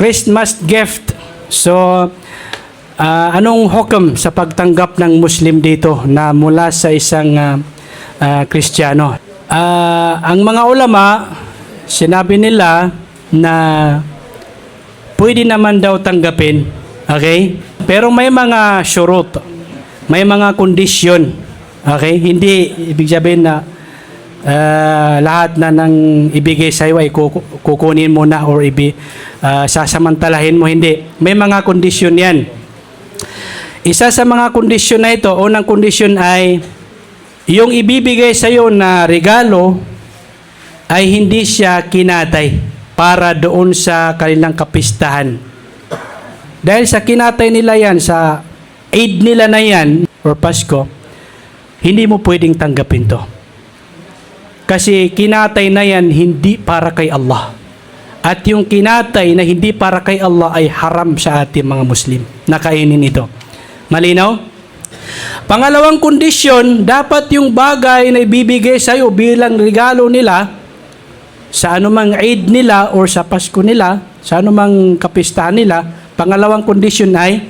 Christmas gift. So, anong hukom sa pagtanggap ng Muslim dito na mula sa isang Kristiyano? Ang mga ulama, sinabi nila na pwede naman daw tanggapin, okay? Pero may mga syurut, may mga kondisyon, okay? Hindi ibig sabihin na lahat na nang ibigay sa iyo ay kukunin mo na or sasamantalahin mo, hindi. May mga kondisyon yan. Isa sa mga kondisyon na ito, unang kondisyon ay yung ibibigay sa iyo na regalo ay hindi siya kinatay para doon sa kanilang kapistahan. Dahil sa kinatay nila yan, sa aid nila na yan, or Pasko, hindi mo pwedeng tanggapin to. Kasi kinatay na yan hindi para kay Allah. At yung kinatay na hindi para kay Allah ay haram sa ating mga Muslim na kainin ito. Malinaw? Pangalawang kondisyon, dapat yung bagay na ibibigay sa iyo bilang regalo nila sa anumang Eid nila or sa Pasko nila, sa anumang kapistahan nila, pangalawang kondisyon ay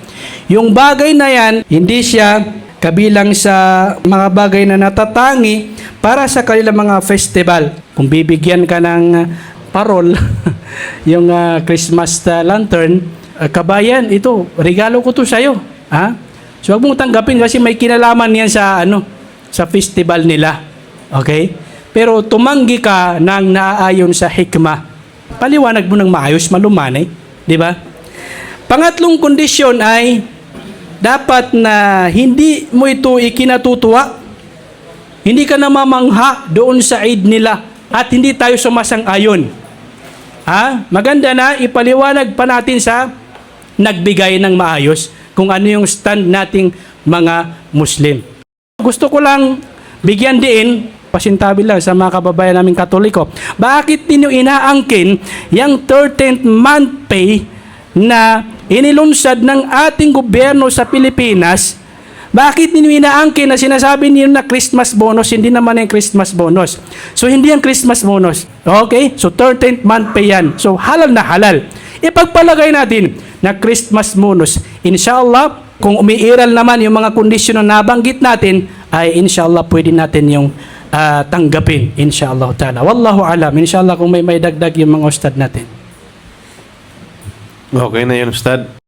yung bagay na yan, hindi siya kabilang sa mga bagay na natatangi para sa kanilang mga festival. Kung bibigyan ka ng parol, yung Christmas lantern, kabayan, ito, regalo ko to sa iyo. Ha? So, huwag mong tanggapin kasi may kinalaman yan sa, sa festival nila. Okay? Pero tumanggi ka ng naaayon sa hikmah. Paliwanag mo ng maayos, malumanay. Di ba? Pangatlong kondisyon ay dapat na hindi mo ito ikinatutuwa. Hindi ka namamangha doon sa Eid nila at hindi tayo sumasang-ayon. Ha? Maganda na ipaliwanag pa natin sa nagbigay ng maayos kung ano yung stand nating mga Muslim. Gusto ko lang bigyan din, pasintabi lang sa mga kababayan naming Katoliko, bakit ninyo inaangkin yung 13th month pay na inilunsad ng ating gobyerno sa Pilipinas? Bakit ninyo inaangkin na sinasabi niyo na Christmas bonus? Hindi naman yung Christmas bonus. So, hindi yung Christmas bonus. Okay? So, 13th month pay yan. So, halal na halal. Ipagpalagay natin na Christmas bonus. Inshallah, kung umiiral naman yung mga kondisyon na nabanggit natin, ay inshallah pwede natin yung tanggapin. Inshallah ta'ala. Wallahu alam. Inshallah kung may dagdag yung mga ustad natin. Okay na yun, Ustad.